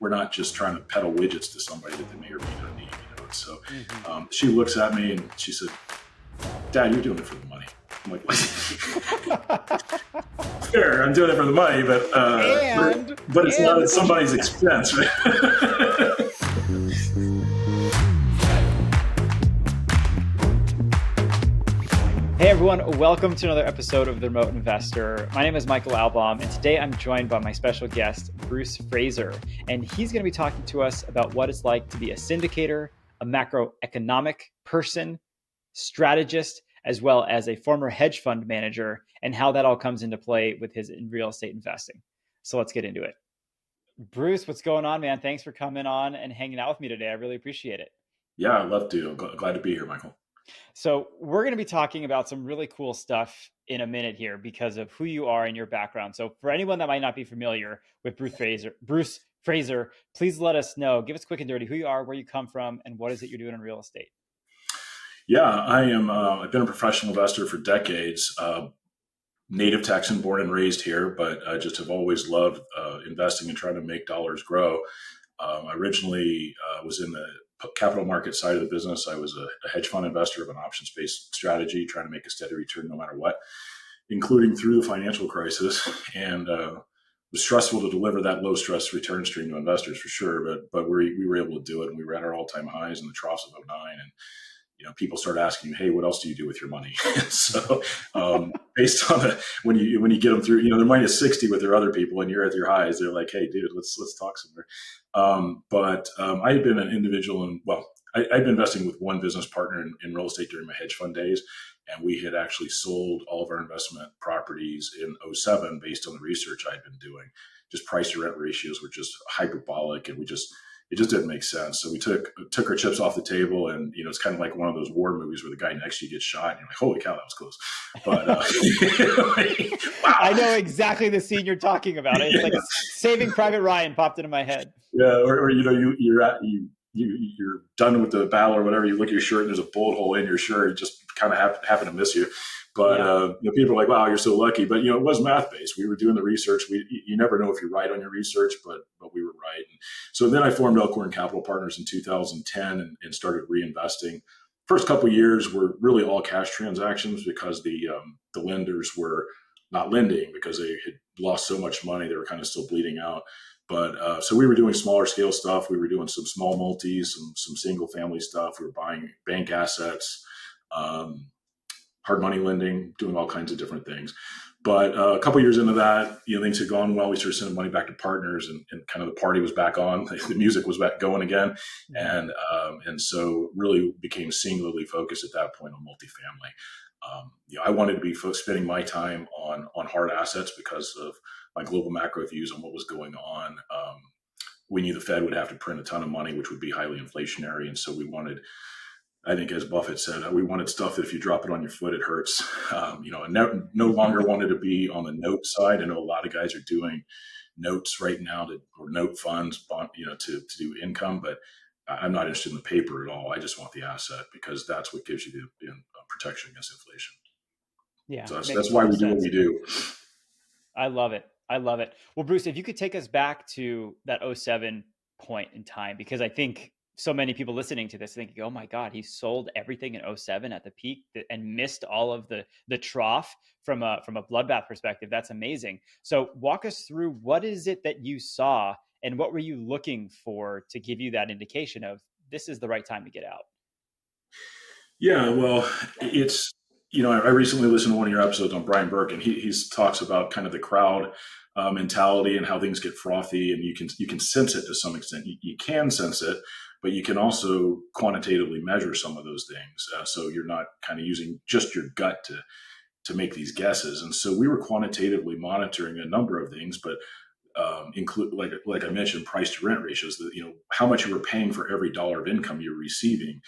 we're not just trying to peddle widgets to somebody that they may or may not need. So Mm-hmm. she looks at me and she said, "Dad, you're doing it for the money." I'm like, "Fair, I'm doing it for the money, but it's not at somebody's expense, right?" Hey everyone, welcome to another episode of The Remote Investor. My name is Michael Albaum, and today I'm joined by my special guest, Bruce Fraser. And he's going to be talking to us about what it's like to be a syndicator, a macroeconomic person, strategist, as well as a former hedge fund manager, and how that all comes into play with his real estate investing. So let's get into it. Bruce, what's going on, man? Thanks for coming on and hanging out with me today. I really appreciate it. Yeah, I'd love to. I'm glad to be here, Michael. So we're going to be talking about some really cool stuff in a minute here because of who you are and your background. So for anyone that might not be familiar with Bruce Fraser, please let us know. Give us quick and dirty who you are, where you come from, and what is it you're doing in real estate. Yeah, I am. I've been a professional investor for decades. Native Texan, born and raised here, but I just have always loved investing and trying to make dollars grow. I originally was in the capital market side of the business. I was a hedge fund investor of an options-based strategy, trying to make a steady return no matter what, including through the financial crisis. And it was stressful to deliver that low-stress return stream to investors for sure, but we were able to do it, and we were at our all-time highs in the troughs of 2009. And people start asking you, "Hey, what else do you do with your money?" So, based on when you get them through, they're minus 60 with their other people, and you're at your highs. They're like, "Hey, dude, let's talk somewhere." But I had been an individual, and I'd been investing with one business partner in real estate during my hedge fund days, and we had actually sold all of our investment properties in 2007 based on the research I'd been doing. Just price to rent ratios were just hyperbolic, and it just didn't make sense. So we took our chips off the table, and it's kind of like one of those war movies where the guy next to you gets shot, and you're like, "Holy cow, that was close!" But wow. I know exactly the scene you're talking about. It's like Saving Private Ryan popped into my head. Yeah, or you're done with the battle or whatever. You look at your shirt, and there's a bullet hole in your shirt. It just kind of happened to miss you. But people are like, "Wow, you're so lucky." But it was math based. We were doing the research. You never know if you're right on your research, but we were right. And so then I formed Elkhorn Capital Partners in 2010 and started reinvesting. First couple of years were really all cash transactions because the lenders were not lending because they had lost so much money. They were kind of still bleeding out. But so we were doing smaller scale stuff. We were doing some small multis, some single family stuff. We were buying bank assets. Hard money lending, doing all kinds of different things. But a couple of years into that, things had gone well. We started sending money back to partners, and kind of the party was back on. The music was back going again, and so really became singularly focused at that point on multifamily. I wanted to be spending my time on hard assets because of my global macro views on what was going on. We knew the Fed would have to print a ton of money, which would be highly inflationary, and so we wanted. I think, as Buffett said, we wanted stuff that if you drop it on your foot, it hurts. No longer wanted to be on the note side. I know a lot of guys are doing notes right now or note funds, to do income, but I'm not interested in the paper at all. I just want the asset because that's what gives you the protection against inflation. Yeah, so that's why we do what we do. I love it. Well, Bruce, if you could take us back to that 2007 point in time, because I think so many people listening to this thinking, "Oh my God, he sold everything in 2007 at the peak and missed all of the trough from a bloodbath perspective." That's amazing. So walk us through, what is it that you saw and what were you looking for to give you that indication of this is the right time to get out? Yeah, well, it's, I recently listened to one of your episodes on Brian Burke, and he talks about kind of the crowd mentality and how things get frothy, and you can sense it to some extent. You can sense it, but you can also quantitatively measure some of those things. So you're not kind of using just your gut to make these guesses. And so we were quantitatively monitoring a number of things, but include, like I mentioned, price to rent ratios. How much you were paying for every dollar of income you were receiving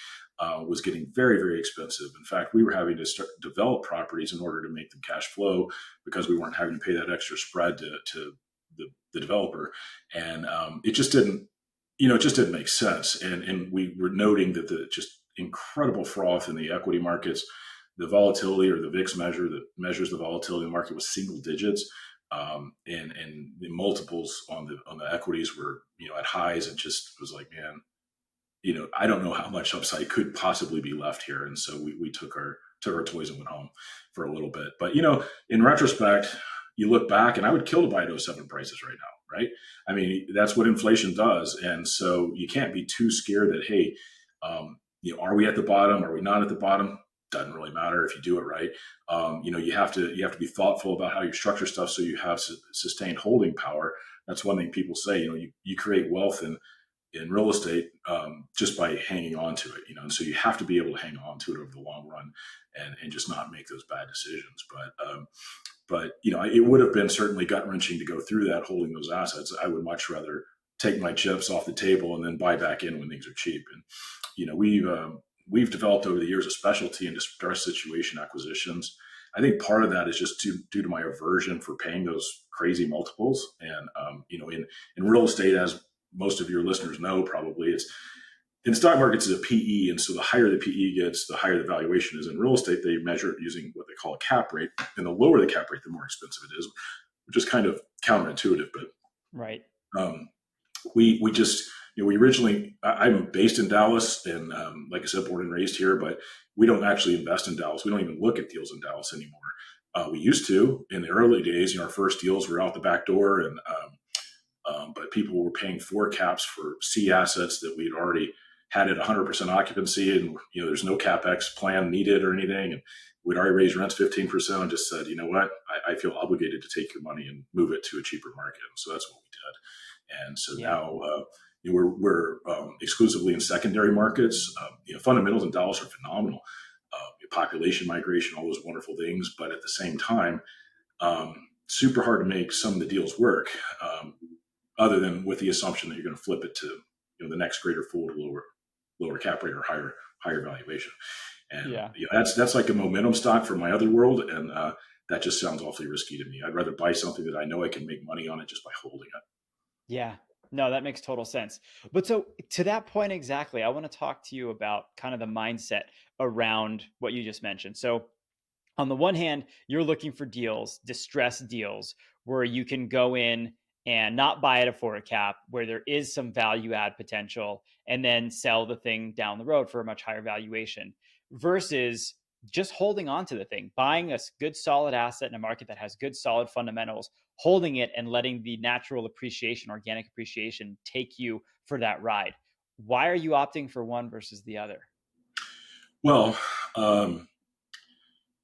was getting very, very expensive. In fact, we were having to develop properties in order to make them cash flow because we weren't having to pay that extra spread to the developer, and it just didn't. It just didn't make sense. And we were noting that the just incredible froth in the equity markets, the volatility, or the VIX measure that measures the volatility of the market, was single digits. And the multiples on the equities were, at highs. And just was like, man, I don't know how much upside could possibly be left here. And so we took our toys and went home for a little bit. But, in retrospect, you look back, and I would kill to buy at '07 prices right now, right? I mean, that's what inflation does. And so you can't be too scared that, hey, are we at the bottom? Are we not at the bottom? Doesn't really matter if you do it right. You have to be thoughtful about how you structure stuff so you have sustained holding power. That's one thing people say. You create wealth in real estate just by hanging on to it. And so you have to be able to hang on to it over the long run and just not make those bad decisions. But it would have been certainly gut wrenching to go through that holding those assets. I would much rather take my chips off the table and then buy back in when things are cheap. And we've developed over the years a specialty in distressed situation acquisitions. I think part of that is just due to my aversion for paying those crazy multiples. And in real estate, as most of your listeners know, probably it's in stock markets is a PE, and so the higher the PE gets, the higher the valuation is. In real estate, they measure it using what they call a cap rate, and the lower the cap rate, the more expensive it is, which is kind of counterintuitive. But right, we just we originally, I'm based in Dallas, and like I said, born and raised here, but we don't actually invest in Dallas. We don't even look at deals in Dallas anymore. We used to in the early days. Our first deals were out the back door, and but people were paying 4 caps for C assets that we'd already had at 100% occupancy, and there's no capex plan needed or anything, and we'd already raised rents 15%. And just said, you know what, I feel obligated to take your money and move it to a cheaper market. And so that's what we did. And so now we're exclusively in secondary markets. Fundamentals in Dallas are phenomenal. Population migration, all those wonderful things, but at the same time, super hard to make some of the deals work. Other than with the assumption that you're going to flip it to the next greater fool to lower cap rate or higher valuation. And that's like a momentum stock from my other world, and that just sounds awfully risky to me. I'd rather buy something that I know I can make money on it just by holding it. Yeah, no, that makes total sense. But so to that point exactly, I want to talk to you about kind of the mindset around what you just mentioned. So on the one hand, you're looking for deals, distressed deals, where you can go in and not buy at a 4 cap, where there is some value add potential, and then sell the thing down the road for a much higher valuation, versus just holding on to the thing, buying a good solid asset in a market that has good solid fundamentals, holding it and letting the natural appreciation, organic appreciation take you for that ride. Why are you opting for one versus the other? Well,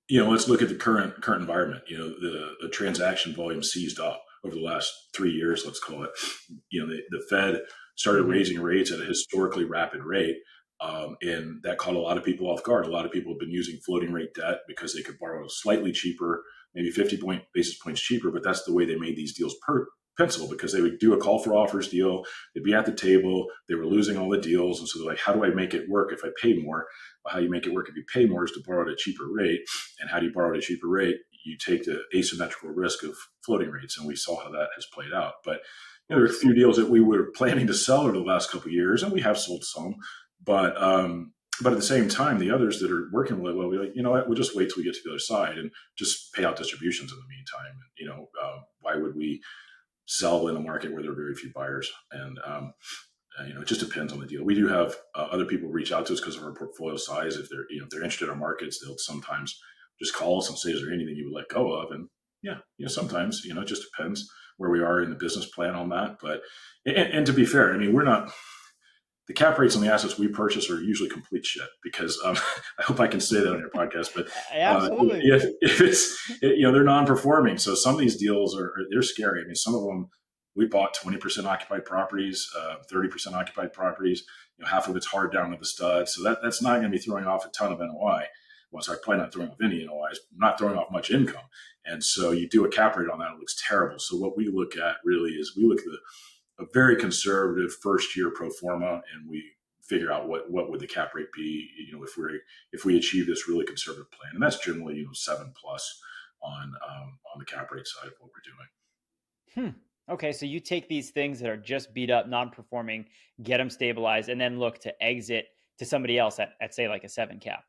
let's look at the current environment. The transaction volume seized up over the last 3 years, let's call it. The Fed started raising rates at a historically rapid rate, and that caught a lot of people off guard. A lot of people have been using floating rate debt because they could borrow slightly cheaper, maybe 50 basis points cheaper, but that's the way they made these deals pencil, because they would do a call for offers deal. They'd be at the table. They were losing all the deals. And so they're like, how do I make it work if I pay more? Well, how you make it work if you pay more is to borrow at a cheaper rate. And how do you borrow at a cheaper rate? You take the asymmetrical risk of floating rates. And we saw how that has played out. But there are a few deals that we were planning to sell over the last couple of years, and we have sold some. But at the same time, the others that are working really well, we're like, you know what, we'll just wait till we get to the other side and just pay out distributions in the meantime. Why would we sell in a market where there are very few buyers? And it just depends on the deal. We do have other people reach out to us because of our portfolio size. If they're interested in our markets, they'll sometimes just call us and say, is there anything you would let go of? And sometimes, it just depends where we are in the business plan on that. But, and to be fair, we're not, the cap rates on the assets we purchase are usually complete shit, because I hope I can say that on your podcast, but absolutely, if it's, they're non-performing. So some of these deals they're scary. Some of them, we bought 20% occupied properties, 30% occupied properties, half of it's hard down to the stud. So that's not going to be throwing off a ton of NOI. Well, so I'm probably not throwing off any NOI, not throwing off much income. And so you do a cap rate on that, it looks terrible. So what we look at really is we look at a very conservative first year pro forma, and we figure out what would the cap rate be, if we achieve this really conservative plan. And that's generally, 7+ on the cap rate side of what we're doing. Okay, so you take these things that are just beat up, non-performing, get them stabilized, and then look to exit to somebody else at say like a 7 cap.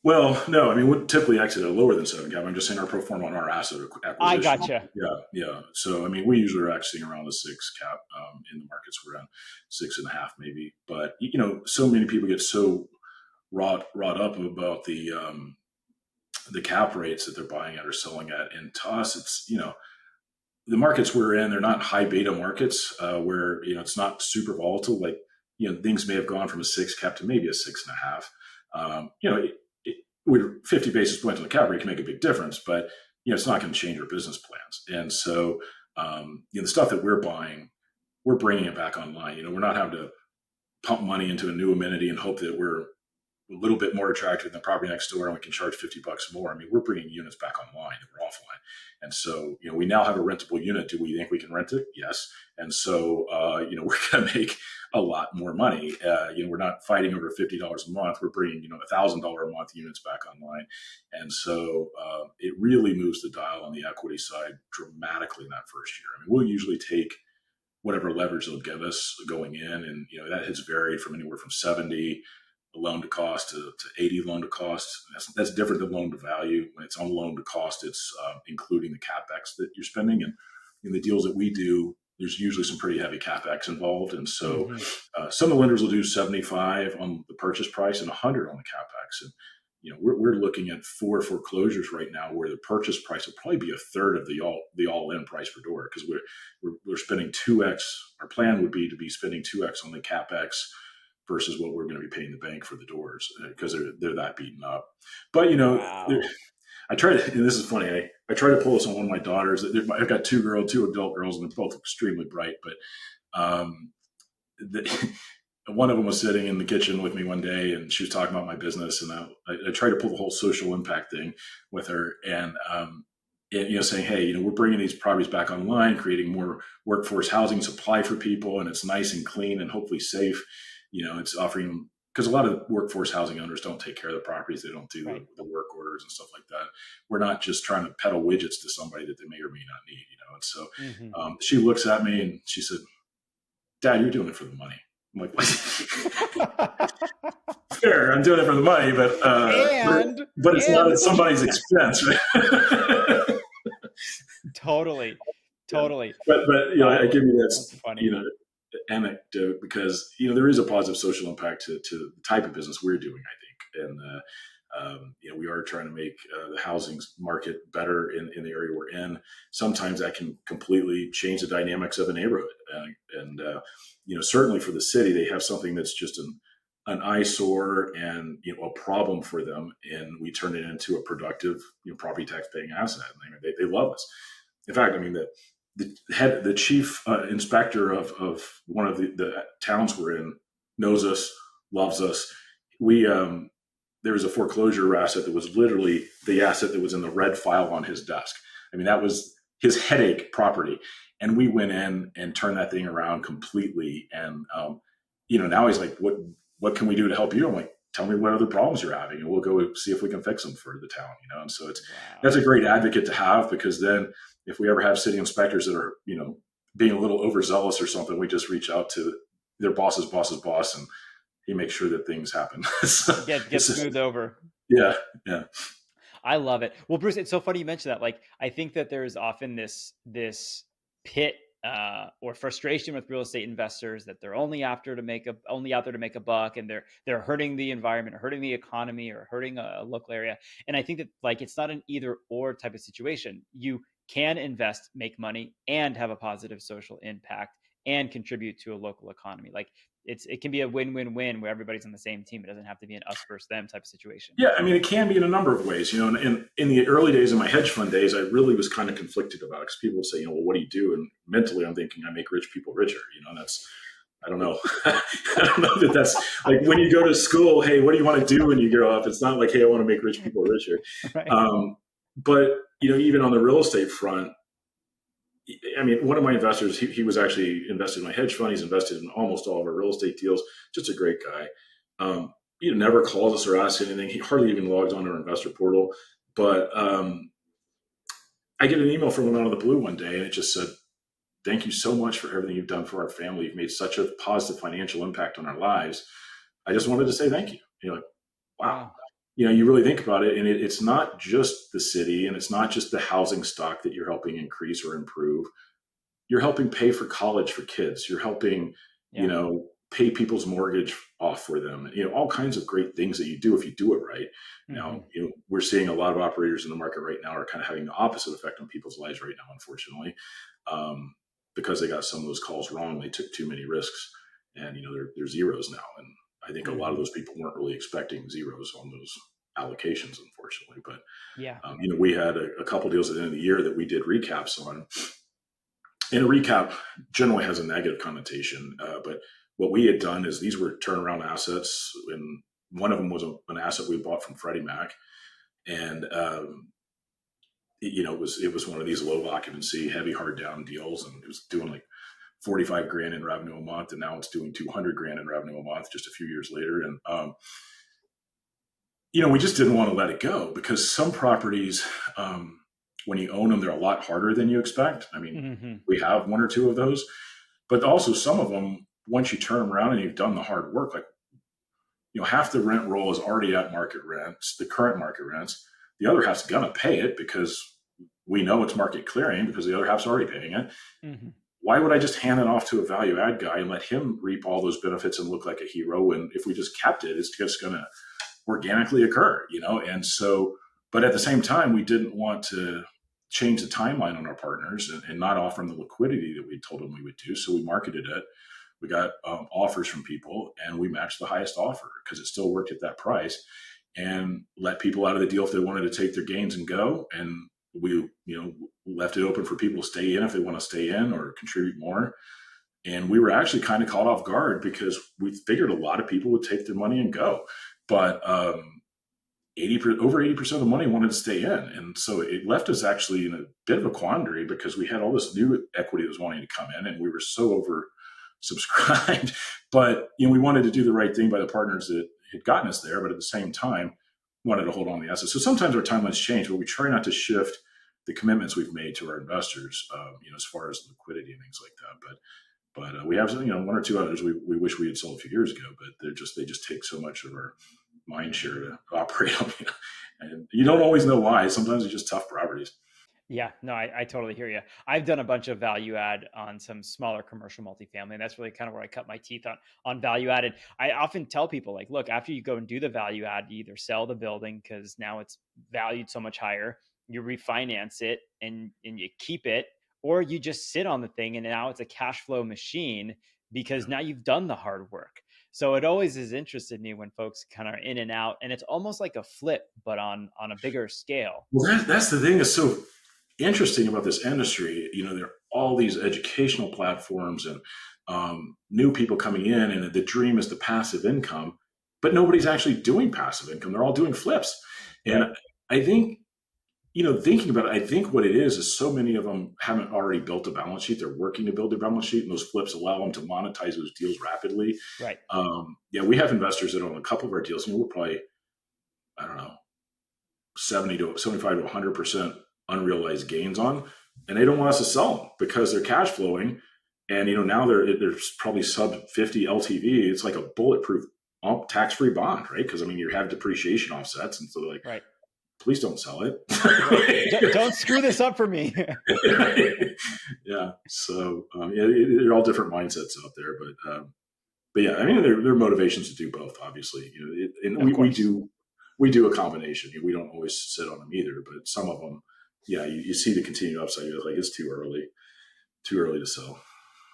Well, no, I mean, we typically exit at lower than 7 cap. I'm just saying our pro forma on our asset I acquisition. gotcha. Yeah, yeah. So, I mean, we usually are exiting around the 6 cap in the markets we're in, 6.5 maybe. But, so many people get so wrought up about the cap rates that they're buying at or selling at. And to us, it's, the markets we're in, they're not high beta markets where, it's not super volatile. Like, things may have gone from a 6 cap to maybe a 6.5. We're 50 basis points on the cap rate can make a big difference, but, it's not going to change our business plans. And so, the stuff that we're buying, we're bringing it back online. We're not having to pump money into a new amenity and hope that we're a little bit more attractive than the property next door and we can charge $50 more. I mean, we're bringing units back online that were offline. And so, we now have a rentable unit. Do we think we can rent it? Yes. And so, we're going to make a lot more money. We're not fighting over $50 a month. We're bringing, $1,000 a month units back online. And so it really moves the dial on the equity side dramatically in that first year. I mean, we'll usually take whatever leverage they'll give us going in. And, that has varied from anywhere from 70 loan to cost to 80 loan to cost. That's different than loan to value. When it's on loan to cost, it's including the capex that you're spending. And in the deals that we do, there's usually some pretty heavy capex involved. And so some of the lenders will do 75 on the purchase price and 100 on the capex. And we're looking at 4 foreclosures right now where the purchase price will probably be a third of the all-in price per door, because we're spending 2x. Our plan would be to be spending 2x on the capex versus what we're going to be paying the bank for the doors, because they're that beaten up. But I try to, and this is funny, I try to pull this on one of my daughters. I've got two adult girls, and they're both extremely bright. But one of them was sitting in the kitchen with me one day, and she was talking about my business, and I tried to pull the whole social impact thing with her, and saying, hey, we're bringing these properties back online, creating more workforce housing supply for people, and it's nice and clean and hopefully safe. It's offering, because a lot of workforce housing owners don't take care of the properties. They don't do the work orders and stuff like that. We're not just trying to peddle widgets to somebody that they may or may not need, And so she looks at me and she said, Dad, you're doing it for the money. I'm like, what? Fair, I'm doing it for the money, but it's not at somebody's expense, right? Totally. But I give you this, anecdote because there is a positive social impact to the type of business we're doing, I think, and we are trying to make the housing market better in the area we're in. Sometimes that can completely change the dynamics of a neighborhood, and certainly for the city, they have something that's just an eyesore and a problem for them, and we turn it into a productive property tax paying asset. And they love us. In fact, I mean the chief inspector of one of the towns we're in knows us, loves us. There was a foreclosure asset that was literally the asset that was in the red file on his desk. I mean, that was his headache property. And we went in and turned that thing around completely. And, now he's like, what can we do to help you? I'm like, tell me what other problems you're having and we'll go see if we can fix them for the town, And so that's a great advocate to have, because then if we ever have city inspectors that are, being a little overzealous or something, we just reach out to their boss's boss, and he makes sure that things happen. Get smoothed over. Yeah. I love it. Well, Bruce, it's so funny you mentioned that. Like, I think that there's often this pit or frustration with real estate investors that they're only out there to make a buck, and they're hurting the environment, or hurting the economy, or hurting a local area. And I think that it's not an either or type of situation. You can invest, make money, and have a positive social impact and contribute to a local economy. Like, it can be a win-win-win where everybody's on the same team. It doesn't have to be an us versus them type of situation. Yeah, I mean, it can be in a number of ways. In the early days of my hedge fund days, I really was kind of conflicted about it, because people would say, well, what do you do? And mentally, I'm thinking, I make rich people richer. That's, I don't know. I don't know that's like when you go to school, hey, what do you want to do when you grow up? It's not like, hey, I want to make rich people richer. Right. But, even on the real estate front, I mean, one of my investors, he was actually invested in my hedge fund. He's invested in almost all of our real estate deals. Just a great guy. He never calls us or asks anything. He hardly even logs on our investor portal. But I get an email from him out of the blue one day, and it just said, thank you so much for everything you've done for our family. You've made such a positive financial impact on our lives. I just wanted to say thank you. Like, wow. you really think about it, and it's not just the city, and it's not just the housing stock that you're helping increase or improve. You're helping pay for college for kids. You're helping, Yeah. pay people's mortgage off for them. All kinds of great things that you do if you do it right. Mm-hmm. Now, we're seeing a lot of operators in the market right now are kind of having the opposite effect on people's lives right now, unfortunately, because they got some of those calls wrong. They took too many risks, and they're zeros now. And I think a lot of Mm-hmm. those people weren't really expecting zeros on those allocations, unfortunately. But Yeah. we had a couple deals at the end of the year that we did recaps on. And a recap generally has a negative connotation, but what we had done is these were turnaround assets, and one of them was an asset we bought from Freddie Mac, and it was one of these low occupancy, heavy hard down deals, and it was doing like 45 grand in revenue a month, and now it's doing 200 grand in revenue a month just a few years later. And we just didn't want to let it go, because some properties, when you own them, they're a lot harder than you expect. I mean, Mm-hmm. we have one or two of those, but also some of them, once you turn them around and you've done the hard work, like, half the rent roll is already at market rents, the current market rents. The other half's going to pay it because we know it's market clearing, because the other half's already paying it. Mm-hmm. Why would I just hand it off to a value add guy and let him reap all those benefits and look like a hero? And if we just kept it, it's just going to organically occur, And so, but at the same time, we didn't want to change the timeline on our partners and not offer them the liquidity that we told them we would do. So we marketed it. We got offers from people, and we matched the highest offer because it still worked at that price, and let people out of the deal if they wanted to take their gains and go. And we, left it open for people to stay in if they want to stay in or contribute more. And we were actually kind of caught off guard because we figured a lot of people would take their money and go. But over 80% of the money wanted to stay in. And so it left us actually in a bit of a quandary, because we had all this new equity that was wanting to come in, and we were so oversubscribed. But we wanted to do the right thing by the partners that had gotten us there, but at the same time wanted to hold on to the assets. So sometimes our timelines change, but we try not to shift the commitments we've made to our investors, as far as liquidity and things like that. But we have, one or two others we wish we had sold a few years ago, but they just take so much of our mind share to operate on. And you don't always know why. Sometimes it's just tough properties. Yeah, no, I totally hear you. I've done a bunch of value add on some smaller commercial multifamily, and that's really kind of where I cut my teeth on value added. I often tell people, like, look, after you go and do the value add, you either sell the building because now it's valued so much higher, you refinance it and you keep it, or you just sit on the thing and now it's a cash flow machine because now you've done the hard work. So it always has interested me when folks kind of are in and out, and it's almost like a flip, but on a bigger scale. Well, that's the thing that's so interesting about this industry. There are all these educational platforms and new people coming in, and the dream is the passive income, but nobody's actually doing passive income. They're all doing flips. Right. And I think, thinking about it, I think what it is so many of them haven't already built a balance sheet. They're working to build their balance sheet, and those flips allow them to monetize those deals rapidly. Right. Yeah, we have investors that own a couple of our deals. We're probably, I don't know, 75 to 100% unrealized gains on, and they don't want us to sell them because they're cash flowing. And, now there's probably sub 50 LTV. It's like a bulletproof tax-free bond, right? Because, you have depreciation offsets. And so they're like, Right. please don't sell it. Right. Don't screw this up for me. Yeah. So, there are all different mindsets out there, but yeah, there are motivations to do both, obviously, and we do a combination. We don't always sit on them either, but some of them, yeah, you see the continued upside. You're like, it's too early to sell.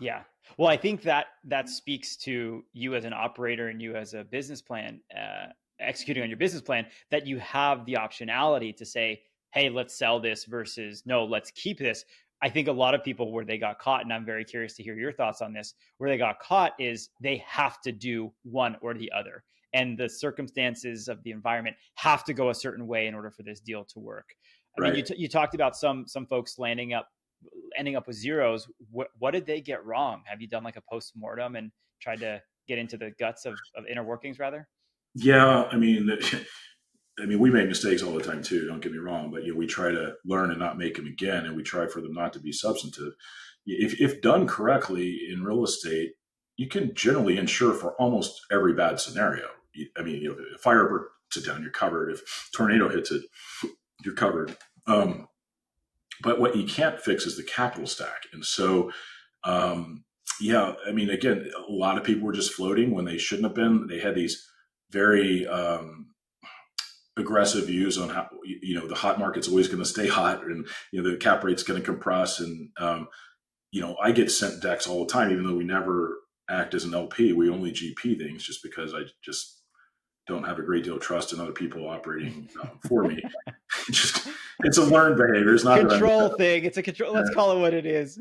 Yeah. Well, I think that speaks to you as an operator and you as a business plan, executing on your business plan, that you have the optionality to say, hey, let's sell this versus no, let's keep this. I think a lot of people where they got caught, and I'm very curious to hear your thoughts on this, where they got caught is they have to do one or the other. And the circumstances of the environment have to go a certain way in order for this deal to work. I mean, Right. you talked about some folks ending up with zeros. What did they get wrong? Have you done like a post-mortem and tried to get into the guts of inner workings rather? Yeah. We make mistakes all the time too. Don't get me wrong, but we try to learn and not make them again, and we try for them not to be substantive. If done correctly in real estate, you can generally insure for almost every bad scenario. A fire sit down, you're covered. If tornado hits it, you're covered. But what you can't fix is the capital stack. And so, yeah, I mean, again, a lot of people were just floating when they shouldn't have been. They had these very aggressive views on how, the hot market's always going to stay hot, and, the cap rate's going to compress. And, I get sent decks all the time, even though we never act as an LP. We only GP things just because I just don't have a great deal of trust in other people operating for me. It's a learned behavior. It's not control thing. It's a control. Let's call it what it is.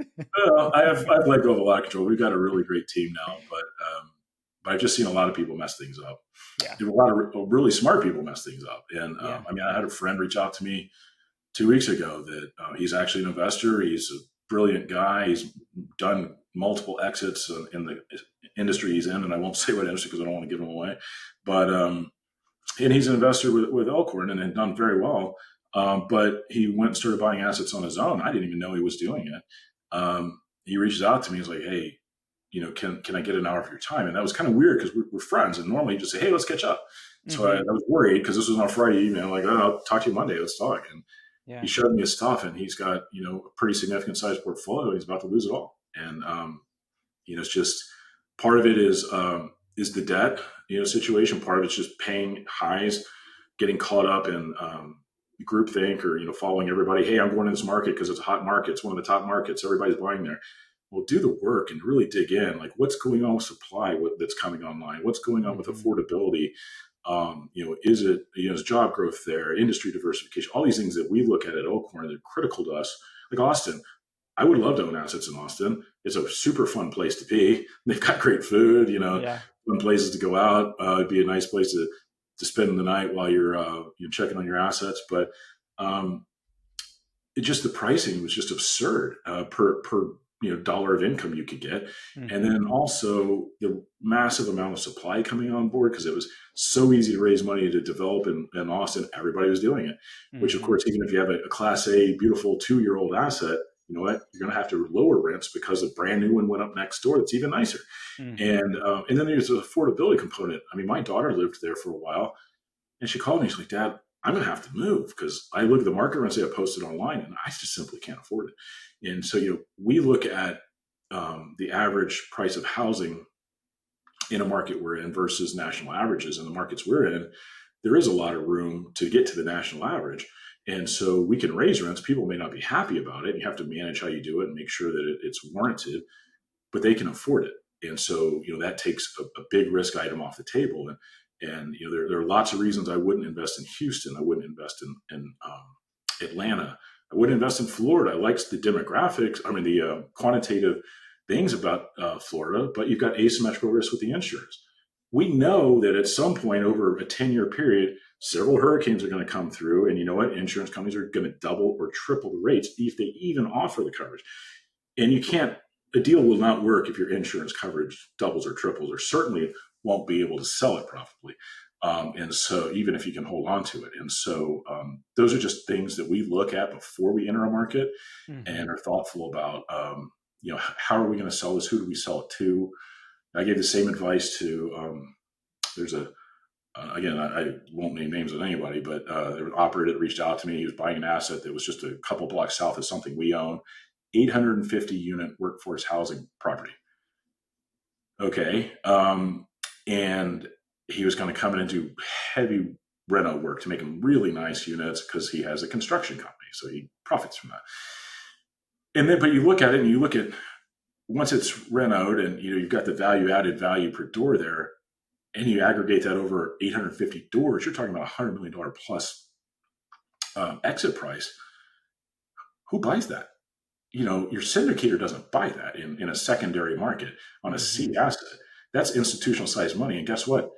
I've let go of a lot of control. We've got a really great team now, but I've just seen a lot of people mess things up. Yeah. A lot of really smart people mess things up. And I mean, I had a friend reach out to me 2 weeks ago that he's actually an investor. He's a brilliant guy. He's done multiple exits in the industry he's in, and I won't say what industry because I don't want to give him away. But and he's an investor with Elkhorn and had done very well. But he went and started buying assets on his own. I didn't even know he was doing it. He reaches out to me. He's like, "Hey, can I get an hour of your time?" And that was kind of weird because we're friends, and normally you just say, "Hey, let's catch up." Mm-hmm. So I was worried because this was on a Friday evening. I'm like, "Oh, I'll talk to you Monday. Let's talk." And he showed me his stuff, and he's got a pretty significant sized portfolio. He's about to lose it all, and it's just part of it is the debt situation. Part of it's just paying highs, getting caught up in groupthink or following everybody. Hey, I'm going in this market because it's a hot market. It's one of the top markets. Everybody's buying there. Well, do the work and really dig in. Like, what's going on with supply that's coming online? What's going on with affordability? Is job growth there? Industry diversification? All these things that we look at Elkhorn that are critical to us. Like Austin, I would love to own assets in Austin. It's a super fun place to be. They've got great food. Fun places to go out. It'd be a nice place to spend the night while you're checking on your assets. But the pricing was just absurd per dollar of income you could get. Mm-hmm. And then also the massive amount of supply coming on board because it was so easy to raise money to develop in Austin. Everybody was doing it, which of course, even if you have a Class A, beautiful 2-year-old asset, you know what, you're going to have to lower rents because a brand new one went up next door that's even nicer. Mm-hmm. And then there's the affordability component. I mean, my daughter lived there for a while and she called me. She's like, "Dad, I'm going to have to move because I look at the market rents they have posted online and I just simply can't afford it." And so, we look at the average price of housing in a market we're in versus national averages. And the markets we're in, there is a lot of room to get to the national average. And so we can raise rents. People may not be happy about it. You have to manage how you do it and make sure that it's warranted, but they can afford it. And so, that takes a big risk item off the table. And there are lots of reasons I wouldn't invest in Houston. I wouldn't invest in Atlanta. I wouldn't invest in Florida. I liked the demographics. I mean, the quantitative things about Florida, but you've got asymmetrical risk with the insurance. We know that at some point over a 10-year period, several hurricanes are going to come through. And you know what? Insurance companies are going to double or triple the rates if they even offer the coverage. And a deal will not work if your insurance coverage doubles or triples, or certainly won't be able to sell it profitably. And so even if you can hold on to it. And so those are just things that we look at before we enter a market and are thoughtful about, how are we going to sell this? Who do we sell it to? I gave the same advice to, there's again, I won't name names of anybody, but there was an operator that reached out to me. He was buying an asset that was just a couple blocks south of something we own, 850 unit workforce housing property. Okay. And he was going to come in and do heavy reno work to make them really nice units because he has a construction company. So he profits from that. And then, but you look at it and you look at once it's renoed and, you've got the added value per door there and you aggregate that over 850 doors, you're talking about $100 million plus exit price. Who buys that? Your syndicator doesn't buy that in a secondary market on a C asset. That's institutional sized money. And guess what?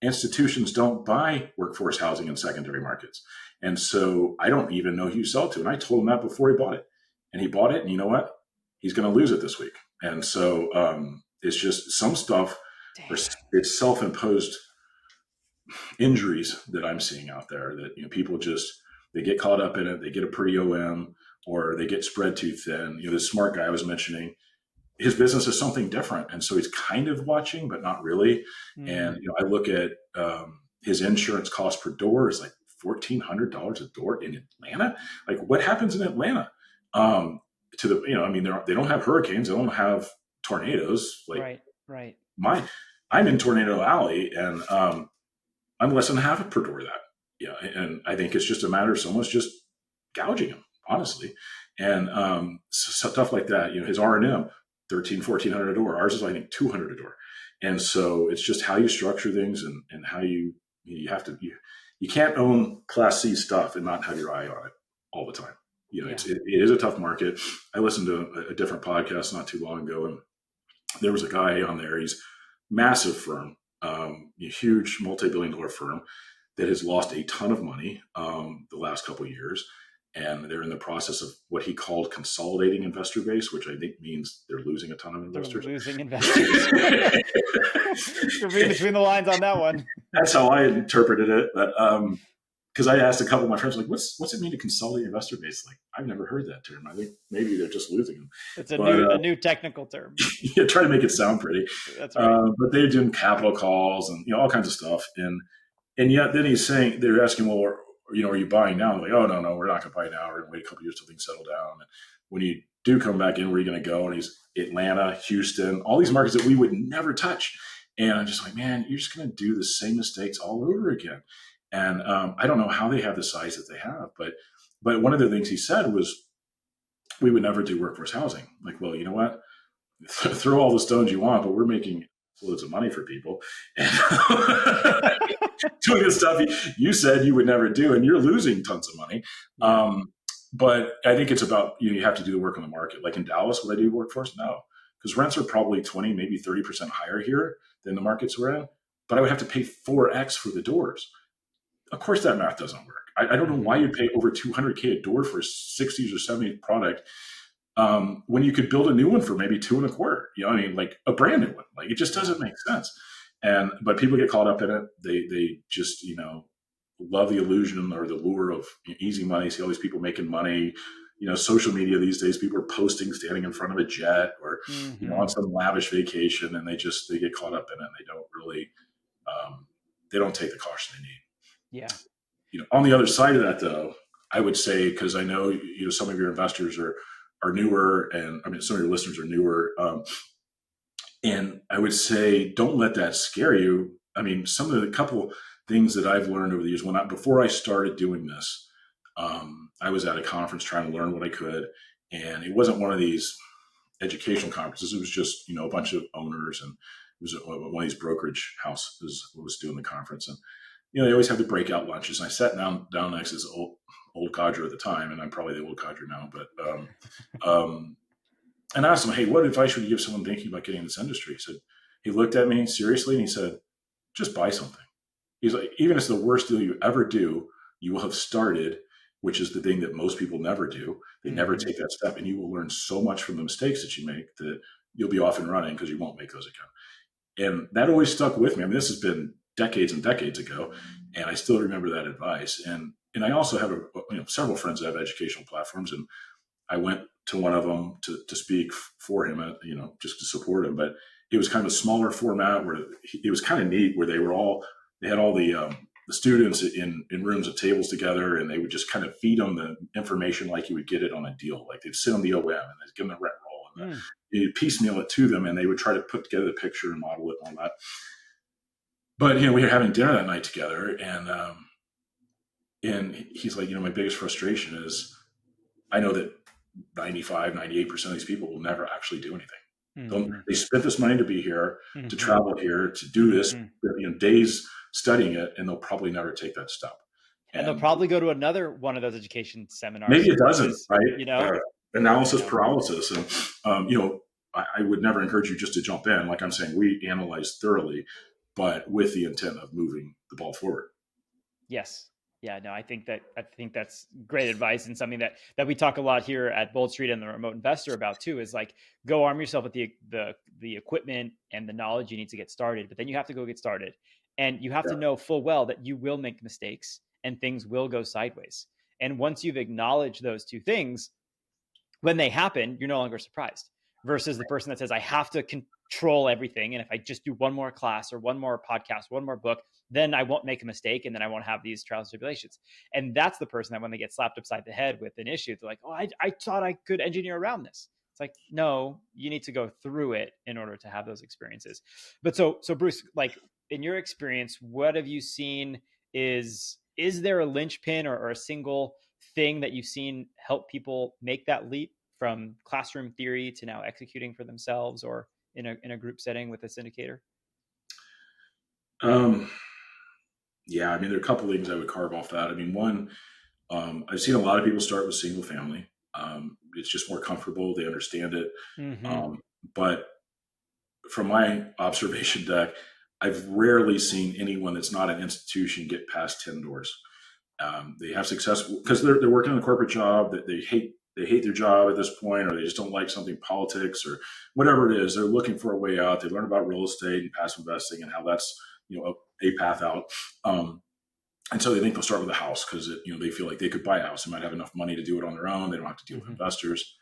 Institutions don't buy workforce housing in secondary markets. And so I don't even know who you sell to. And I told him that before he bought it. And he bought it. And you know what? He's going to lose it this week. And so it's just some stuff, it's self-imposed injuries that I'm seeing out there that, people they get caught up in it. They get a pretty OM or they get spread too thin. This smart guy I was mentioning, his business is something different. And so he's kind of watching, but not really. And, I look at his insurance cost per door is like $1,400 a door in Atlanta. Like, what happens in Atlanta? To the, I mean, they don't have hurricanes, they don't have tornadoes. Like right. mine, I'm in Tornado Alley, and I'm less than half per door of that. Yeah, and I think it's just a matter of someone's just gouging him, honestly. And so stuff like that. His R&M, $1,400 a door. Ours is, I think, $200 a door. And so it's just how you structure things, and how you have to. You can't own Class C stuff and not have your eye on it all the time. It is a tough market. I listened to a different podcast not too long ago, and there was a guy on there. He's massive firm, a huge multi-billion-dollar firm that has lost a ton of money the last couple of years. And they're in the process of what he called consolidating investor base, which I think means they're losing a ton of investors. They're losing investors. You're reading between the lines on that one. That's how I interpreted it. But because I asked a couple of my friends, like, what's it mean to consolidate investor base? Like, I've never heard that term. I think maybe they're just losing them. It's a new technical term. Yeah, try to make it sound pretty. That's right. But they're doing capital calls and all kinds of stuff. And yet then he's saying, they're asking, well, are you buying now? They're like, oh, no, we're not going to buy now. We're going to wait a couple of years till things settle down. And when you do come back in, where are you going to go? And he's Atlanta, Houston, all these markets that we would never touch. And I'm just like, man, you're just going to do the same mistakes all over again. And I don't know how they have the size that they have. But one of the things he said was, we would never do workforce housing. Like, well, you know what? Throw all the stones you want, but we're making loads of money for people. And doing the stuff you said you would never do, and you're losing tons of money. But I think it's about, you have to do the work on the market. Like in Dallas, would I do workforce? No, because rents are probably 20, maybe 30% higher here than the markets we're in. But I would have to pay 4x for the doors. Of course, that math doesn't work. I don't know why you'd pay over $200K a door for a 60s or 70s product when you could build a new one for maybe $2.25. Like a brand new one. Like, it just doesn't make sense. But people get caught up in it. They just love the illusion or the lure of easy money. See all these people making money. Social media these days, people are posting standing in front of a jet or on some lavish vacation, and they get caught up in it. And they don't really they don't take the caution they need. Yeah. On the other side of that, though, I would say, because I know some of your investors are newer, and I mean some of your listeners are newer, and I would say don't let that scare you. I mean, some of the couple things that I've learned over the years, before I started doing this, I was at a conference trying to learn what I could, and it wasn't one of these educational conferences. It was just a bunch of owners, and it was one of these brokerage houses was doing the conference, and they always have the breakout lunches. And I sat down next to this old codger at the time, and I'm probably the old codger now, but and I asked him, hey, what advice would you give someone thinking about getting in this industry? He looked at me seriously and he said, just buy something. He's like, even if it's the worst deal you ever do, you will have started, which is the thing that most people never do. They never take that step, and you will learn so much from the mistakes that you make that you'll be off and running because you won't make those again. And that always stuck with me. I mean, this has been decades and decades ago, and I still remember that advice. And I also have several friends that have educational platforms, and I went to one of them to speak for him, just to support him. But it was kind of a smaller format where it was kind of neat, where they had all the students in rooms of tables together, and they would just kind of feed them the information like you would get it on a deal. Like they'd sit on the OM and they'd give them the rent roll, and you'd piecemeal it to them, and they would try to put together the picture and model it and all that. But we were having dinner that night together, and he's like, my biggest frustration is I know that 95, 98% of these people will never actually do anything. They spent this money to be here, to travel here, to do this, days studying it, and they'll probably never take that step. And they'll probably go to another one of those education seminars. Maybe it doesn't, right? Analysis paralysis. And, I would never encourage you just to jump in. Like I'm saying, we analyze thoroughly, but with the intent of moving the ball forward. Yes. Yeah, no, I think that's great advice, and something that we talk a lot here at Bold Street and the Remote Investor about too, is like, go arm yourself with the equipment and the knowledge you need to get started, but then you have to go get started, and you have to know full well that you will make mistakes and things will go sideways. And once you've acknowledged those two things, when they happen, you're no longer surprised, versus the person that says, I have to control everything. And if I just do one more class or one more podcast, one more book, then I won't make a mistake. And then I won't have these trials and tribulations. And that's the person that when they get slapped upside the head with an issue, they're like, oh, I thought I could engineer around this. It's like, no, you need to go through it in order to have those experiences. But so Bruce, like in your experience, what have you seen is there a linchpin or a single thing that you've seen help people make that leap from classroom theory to now executing for themselves or in a group setting with a syndicator? Yeah, I mean, there are a couple of things I would carve off that. I mean, one, I've seen a lot of people start with single family. It's just more comfortable. They understand it. Mm-hmm. But from my observation deck, I've rarely seen anyone that's not an institution get past 10 doors. They have success because they're working in a corporate job that they hate their job at this point, or they just don't like something politics or whatever it is. They're looking for a way out. They learn about real estate and passive investing and how that's a path out. And so they think they'll start with a house because they feel like they could buy a house. They might have enough money to do it on their own. They don't have to deal with investors,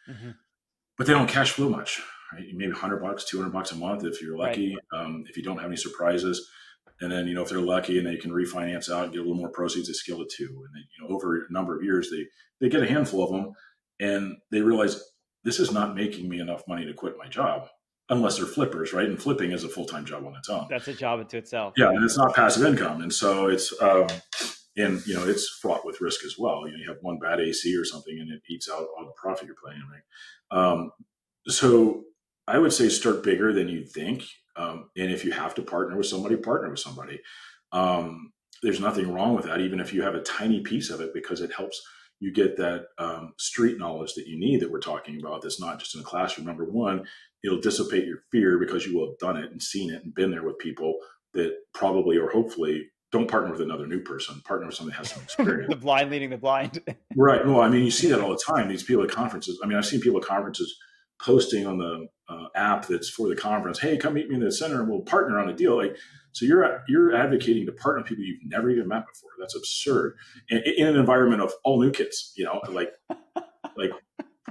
but they don't cash flow much. Right? Maybe $100, $200 a month if you're lucky. Right. If you don't have any surprises. And then, if they're lucky and they can refinance out and get a little more proceeds, they scale it too. And then, over a number of years, they get a handful of them and they realize this is not making me enough money to quit my job unless they're flippers, right? And flipping is a full-time job on its own. That's a job unto itself. Yeah. And it's not passive income. And so it's, it's fraught with risk as well. You have one bad AC or something and it eats out all the profit you're planning, right? So I would say start bigger than you think. And if you have to partner with somebody, partner with somebody. There's nothing wrong with that, even if you have a tiny piece of it, because it helps you get that street knowledge that you need that we're talking about. That's not just in the classroom. Number one, it'll dissipate your fear because you will have done it and seen it and been there with people that probably or hopefully don't partner with another new person. Partner with somebody that has some experience. The blind leading the blind. Right. Well, I mean, you see that all the time. These people at conferences. I mean, I've seen people at conferences posting on the app that's for the conference, hey, come meet me in the center and we'll partner on a deal. Like, so you're advocating to partner with people you've never even met before. That's absurd. And in an environment of all new kids, like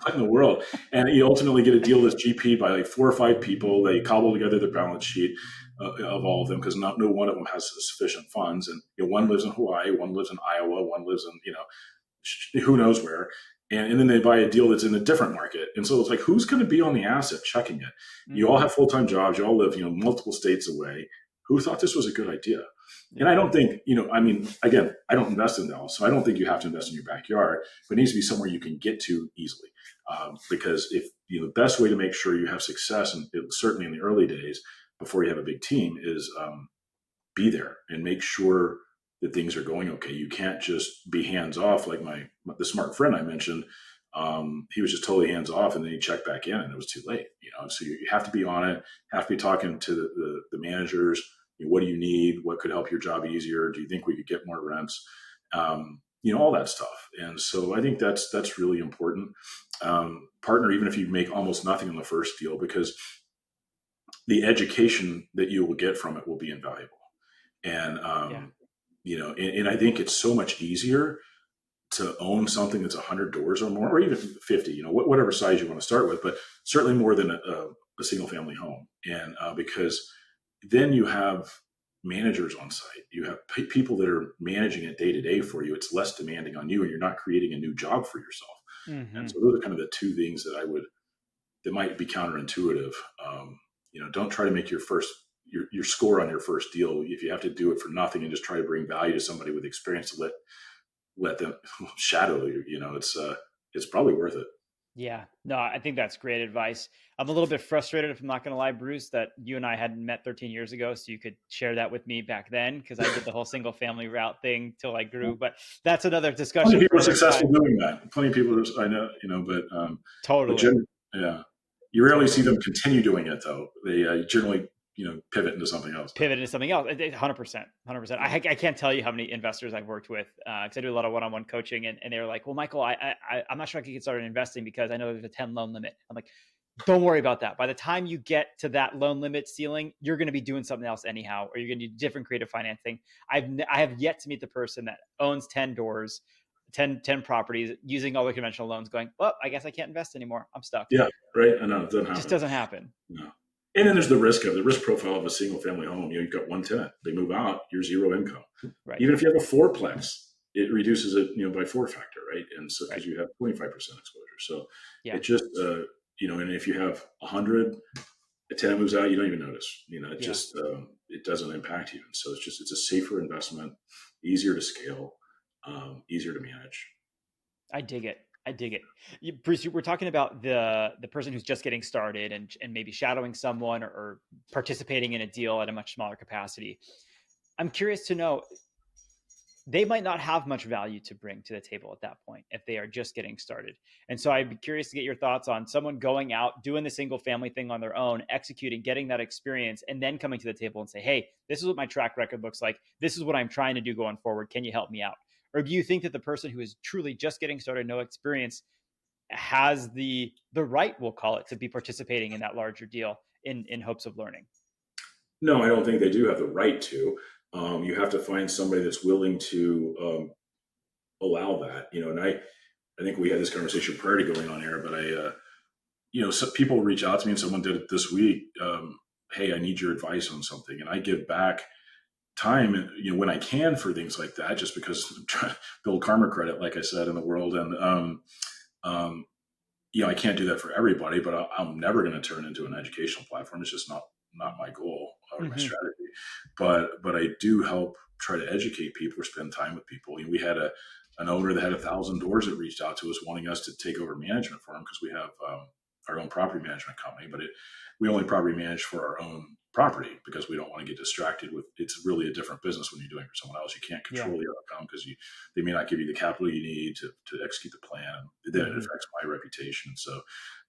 what in the world? And you ultimately get a deal that's GP'd by like 4 or 5 people. They cobble together the balance sheet of all of them because no one of them has sufficient funds. And one lives in Hawaii, one lives in Iowa, one lives in, who knows where. And then they buy a deal that's in a different market. And so it's like, who's going to be on the asset checking it? Mm-hmm. You all have full-time jobs. You all live, multiple states away. Who thought this was a good idea? And I don't think, again, I don't invest in Dallas, so I don't think you have to invest in your backyard, but it needs to be somewhere you can get to easily. Because if the best way to make sure you have success, and certainly in the early days before you have a big team, is be there and make sure that things are going okay. You can't just be hands off like the smart friend I mentioned. He was just totally hands off, and then he checked back in, and it was too late. So you have to be on it. Have to be talking to the managers. What do you need? What could help your job easier? Do you think we could get more rents? All that stuff. And so I think that's really important. Partner, even if you make almost nothing on the first deal, because the education that you will get from it will be invaluable. And and I think it's so much easier to own something that's 100 doors or more, or even 50, whatever size you want to start with, but certainly more than a single family home. And because then you have managers on site, you have people that are managing it day to day for you. It's less demanding on you, and you're not creating a new job for yourself. Mm-hmm. And so those are kind of the two things that might be counterintuitive. Don't try to make your score on your first deal. If you have to do it for nothing and just try to bring value to somebody with experience to let them shadow you, it's probably worth it. Yeah, no, I think that's great advice. I'm a little bit frustrated, if I'm not going to lie, Bruce, that you and I hadn't met 13 years ago. So you could share that with me back then, because I did the whole single family route thing till I grew. But that's another discussion. Plenty of people are successful doing that. Plenty of people I know, but totally. Yeah. You rarely see them continue doing it, though. They generally pivot into something else. 100%. 100%. I can't tell you how many investors I've worked with, because I do a lot of one-on-one coaching, and they're like, well, Michael, I'm not sure I can get started investing because I know there's a 10 loan limit. I'm like, don't worry about that. By the time you get to that loan limit ceiling, you're going to be doing something else anyhow, or you're going to do different creative financing. I have yet to meet the person that owns 10 doors, 10 properties using all the conventional loans going, well, I guess I can't invest anymore. I'm stuck. Yeah, right. I know it doesn't It just happen. doesn't happen. No. And then there's the risk profile of a single family home. You've got one tenant, they move out, you're zero income. Right. Even if you have a fourplex, it reduces it, by 4 factor, right? And so because you have 25% exposure. So it just, and if you have 100, a tenant moves out, you don't even notice. It just it doesn't impact you. And so it's a safer investment, easier to scale, easier to manage. I dig it. Bruce, we're talking about the person who's just getting started and maybe shadowing someone or participating in a deal at a much smaller capacity. I'm curious to know, they might not have much value to bring to the table at that point if they are just getting started. And so I'd be curious to get your thoughts on someone going out, doing the single family thing on their own, executing, getting that experience, and then coming to the table and say, hey, this is what my track record looks like. This is what I'm trying to do going forward. Can you help me out? Or do you think that the person who is truly just getting started, no experience, has the right, we'll call it, to be participating in that larger deal in hopes of learning? No, I don't think they do have the right to. You have to find somebody that's willing to allow that, and I think we had this conversation prior to going on air, but some people reach out to me, and someone did it this week. Hey, I need your advice on something. And I give back time, when I can, for things like that, just because I'm trying to build karma credit, like I said, in the world. And, I can't do that for everybody, but I'm never going to turn into an educational platform. It's just not my goal or my strategy. But I do help try to educate people or spend time with people. We had an owner that had 1,000 doors that reached out to us wanting us to take over management for him, because we have our own property management company, but we only property manage for our own property because we don't want to get distracted with. It's really a different business when you're doing it for someone else. You can't control the outcome because they may not give you the capital you need to execute the plan. And then it affects my reputation. So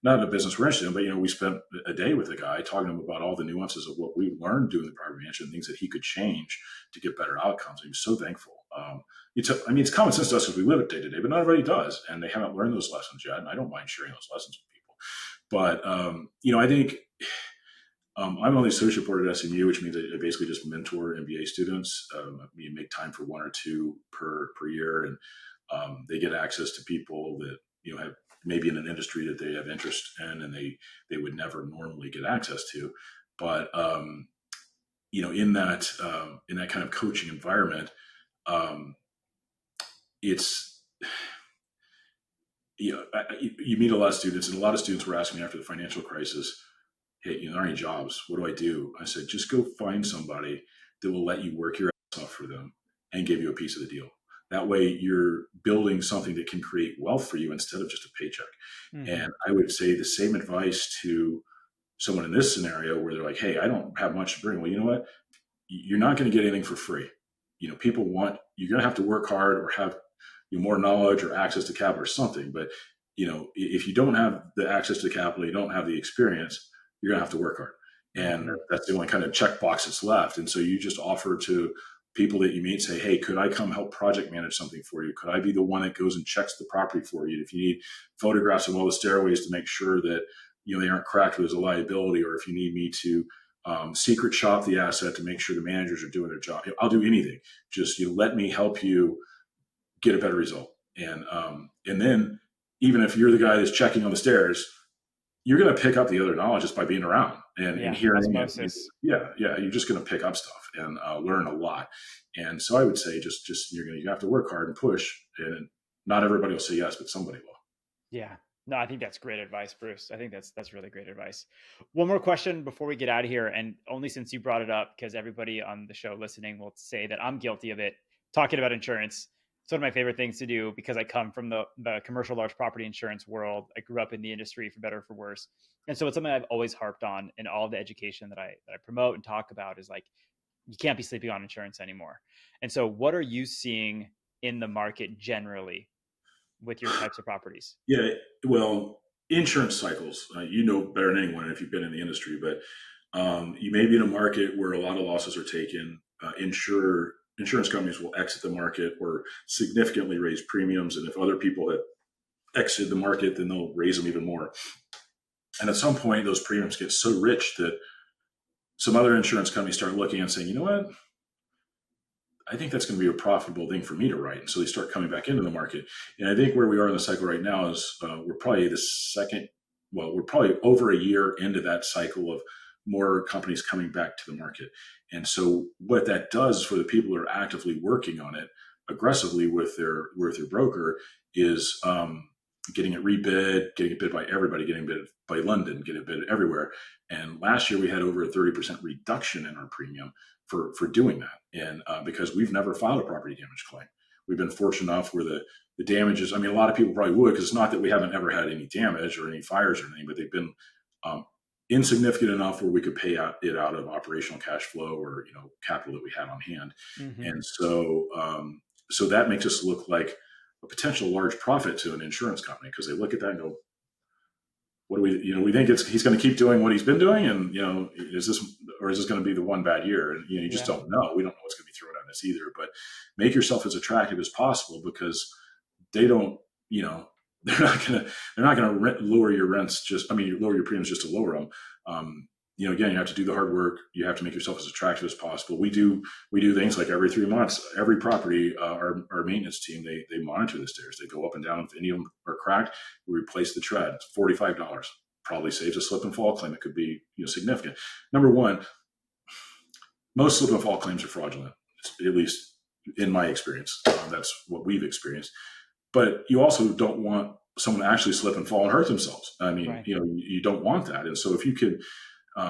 not a business we're interested in, but we spent a day with a guy talking to him about all the nuances of what we learned doing the property management, things that he could change to get better outcomes. He was so thankful. It's common sense to us because we live it day to day, but not everybody does, and they haven't learned those lessons yet. And I don't mind sharing those lessons with people. But I think I'm on the associate board at SMU, which means I basically just mentor MBA students. We make time for 1 or 2 per year, and they get access to people that have maybe in an industry that they have interest in, and they would never normally get access to. But in that kind of coaching environment, it's you meet a lot of students, and a lot of students were asking me after the financial crisis, hey, there aren't any jobs. What do I do? I said, just go find somebody that will let you work your ass off for them and give you a piece of the deal. That way you're building something that can create wealth for you instead of just a paycheck. And I would say the same advice to someone in this scenario where they're like, hey, I don't have much to bring. Well, you know what? You're not going to get anything for free. You're going to have to work hard or have more knowledge or access to capital or something. But, if you don't have the access to capital, you don't have the experience, you're going to have to work hard. And that's the only kind of checkbox that's left. And so you just offer to people that you meet, say, hey, could I come help project manage something for you? Could I be the one that goes and checks the property for you? If you need photographs of all the stairways to make sure that, they aren't cracked with a liability, or if you need me to secret shop the asset to make sure the managers are doing their job, I'll do anything. Just, let me help you get a better result. And then even if you're the guy that's checking on the stairs, you're going to pick up the other knowledge just by being around and hearing it. You're just going to pick up stuff and learn a lot. And so I would say just you have to work hard and push, and not everybody will say yes, but somebody will. Yeah. No, I think that's great advice, Bruce. I think that's really great advice. One more question before we get out of here, and only since you brought it up, because everybody on the show listening will say that I'm guilty of it. Talking about insurance, it's one of my favorite things to do because I come from the commercial large property insurance world. I grew up in the industry, for better or for worse. And so it's something I've always harped on in all of the education that I promote and talk about is like, you can't be sleeping on insurance anymore. And so what are you seeing in the market generally with your types of properties? Yeah, well, insurance cycles, better than anyone if you've been in the industry, but you may be in a market where a lot of losses are taken. Insurance companies will exit the market or significantly raise premiums. And if other people have exited the market, then they'll raise them even more. And at some point, those premiums get so rich that some other insurance companies start looking and saying, you know what? I think that's going to be a profitable thing for me to write. And so they start coming back into the market. And I think where we are in the cycle right now is we're probably we're probably over a year into that cycle of more companies coming back to the market. And so what that does for the people who are actively working on it aggressively with their broker is getting it rebid, getting it bid by everybody, getting bid by London, getting it bid everywhere. And last year we had over a 30% reduction in our premium for doing that. And because we've never filed a property damage claim. We've been fortunate enough where the damages, I mean, a lot of people probably would, because it's not that we haven't ever had any damage or any fires or anything, but they've been insignificant enough where we could pay it out of operational cash flow or, capital that we had on hand. Mm-hmm. And so that makes us look like a potential large profit to an insurance company, because they look at that and go, what do we think he's going to keep doing what he's been doing? And, is this going to be the one bad year? And, you just don't know. We don't know what's going to be thrown at us either, but make yourself as attractive as possible, because they don't, they're not going to lower your rents lower your premiums just to lower them. Again, you have to do the hard work. You have to make yourself as attractive as possible. We do things like every 3 months, every property, our maintenance team, they monitor the stairs. They go up and down. If any of them are cracked, we replace the tread. It's $45. Probably saves a slip and fall claim. It could be significant. Number one, most slip and fall claims are fraudulent, at least in my experience. That's what we've experienced. But you also don't want someone to actually slip and fall and hurt themselves. I mean, right. You don't want that. And so if you could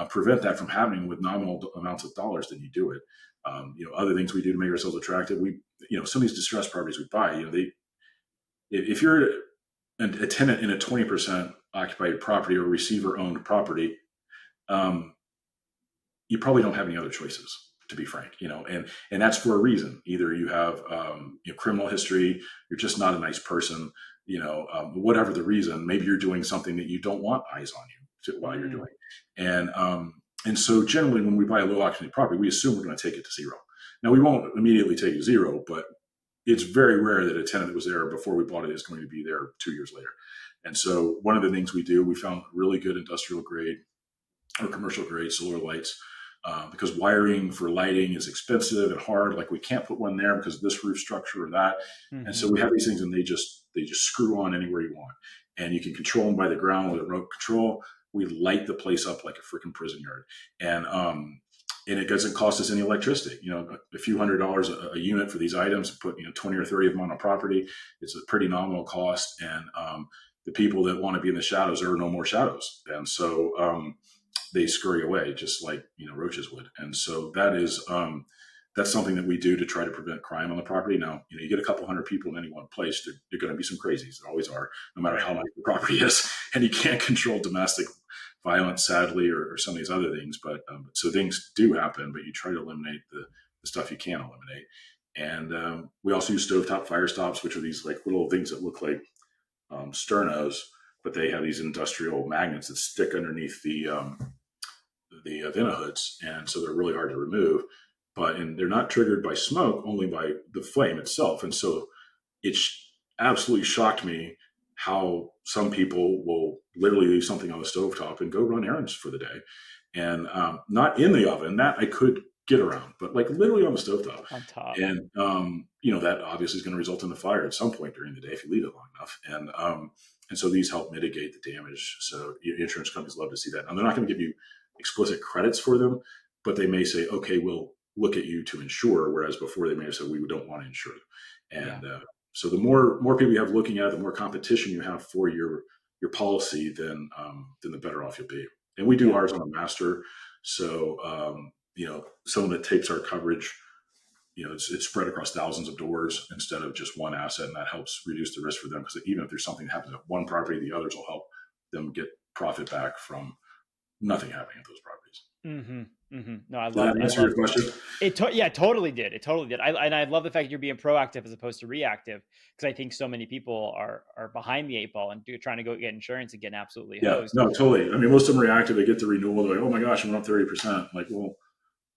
prevent that from happening with nominal amounts of dollars, then you do it. Other things we do to make ourselves attractive, some of these distressed properties we buy, if you're a tenant in a 20% occupied property or receiver owned property, you probably don't have any other choices, to be frank, and that's for a reason. Either you have criminal history, you're just not a nice person, whatever the reason. Maybe you're doing something that you don't want eyes on you while you're doing. And so generally when we buy a low occupancy property, we assume we're going to take it to zero. Now we won't immediately take it to zero, but it's very rare that a tenant that was there before we bought it is going to be there 2 years later. And so one of the things we do, we found really good industrial grade or commercial grade solar lights, because wiring for lighting is expensive and hard. Like we can't put one there because of this roof structure or that. Mm-hmm. And so we have these things and they just screw on anywhere you want. And you can control them by the ground with a remote control. We light the place up like a freaking prison yard. And it doesn't cost us any electricity. A few $100s a unit for these items, put 20 or 30 of them on a property. It's a pretty nominal cost. And the people that want to be in the shadows, there are no more shadows. And so they scurry away just like roaches would. And so that's something that we do to try to prevent crime on the property. Now, you get a couple hundred people in any one place, there are going to be some crazies. There always are, no matter how nice the property is. And you can't control domestic violence, sadly, or some of these other things. But so things do happen, but you try to eliminate the stuff you can eliminate. And we also use stovetop fire stops, which are these like little things that look like sternos, but they have these industrial magnets that stick underneath the vent hoods. And so they're really hard to remove. And they're not triggered by smoke, only by the flame itself. And so it absolutely shocked me how some people will literally leave something on the stovetop and go run errands for the day. And not in the oven, that I could get around, but like literally on the stovetop. On top. And, that obviously is going to result in a fire at some point during the day if you leave it long enough. And so these help mitigate the damage. So insurance companies love to see that. And they're not going to give you explicit credits for them, but they may say, okay, we'll look at you to insure, whereas before they may have said we don't want to insure you. And so the more people you have looking at it, the more competition you have for your policy, then the better off you'll be. And we do ours on a master, so someone that tapes our coverage, it's spread across thousands of doors instead of just one asset, and that helps reduce the risk for them, because even if there's something that happens at one property, the others will help them get profit back from nothing happening at those properties. Mm-hmm. Mm-hmm. No, I love. Did that answer your question? It totally did. It totally did. I love the fact that you're being proactive as opposed to reactive, because I think so many people are behind the eight ball and trying to go get insurance and get absolutely hosed. No, totally. I mean, most of them reactive. They get the renewal. They're like, oh my gosh, I went up 30%. Like, well,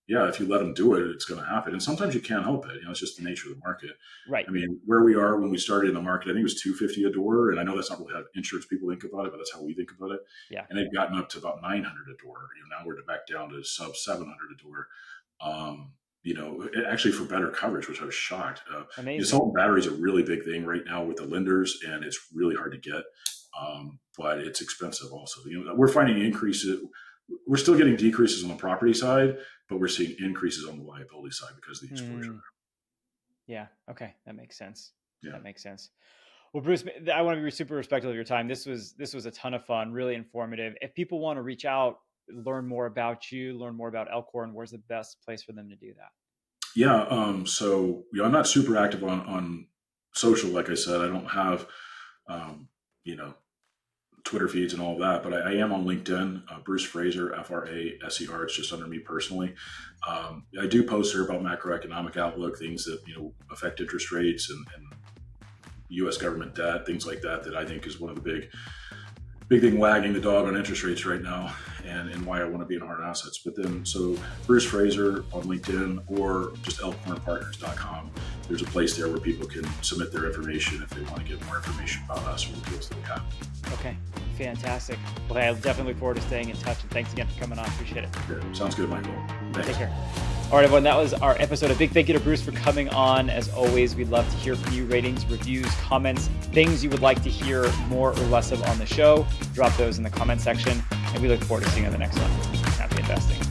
yeah, if you let them do it, it's going to happen. And sometimes you can't help it. It's just the nature of the market. Right. I mean, where we are when we started in the market, I think it was $250 a door. And I know that's not really how insurance people think about it, but that's how we think about it. Yeah. And they've gotten up to about $900 a door. Now we're back down to sub $700 a door. actually for better coverage, which I was shocked. Amazing. Salt battery is a really big thing right now with the lenders, and it's really hard to get, but it's expensive also. We're finding increases. We're still getting decreases on the property side, but we're seeing increases on the liability side because of the exposure. Yeah. Okay. That makes sense. Yeah. That makes sense. Well, Bruce, I want to be super respectful of your time. This was a ton of fun, really informative. If people want to reach out, learn more about you, learn more about Elkhorn, where's the best place for them to do that? Yeah. So I'm not super active on social. Like I said, I don't have, Twitter feeds and all that, but I am on LinkedIn, Bruce Fraser, Fraser. It's just under me personally. I do post there about macroeconomic outlook, things that, affect interest rates and U.S. government debt, things like that I think is one of the big thing wagging the dog on interest rates right now, and why I want to be in hard assets. But then, so Bruce Fraser on LinkedIn or just elkhornpartners.com. There's a place there where people can submit their information if they want to get more information about us or the deals that we have. Okay, fantastic. Well, I definitely look forward to staying in touch, and thanks again for coming on. Appreciate it. Yeah, sounds good, Michael. Thanks. Take care. All right, everyone, that was our episode. A big thank you to Bruce for coming on. As always, we'd love to hear from you. Ratings, reviews, comments, things you would like to hear more or less of on the show. Drop those in the comment section, and we look forward to seeing you on the next one. Happy investing.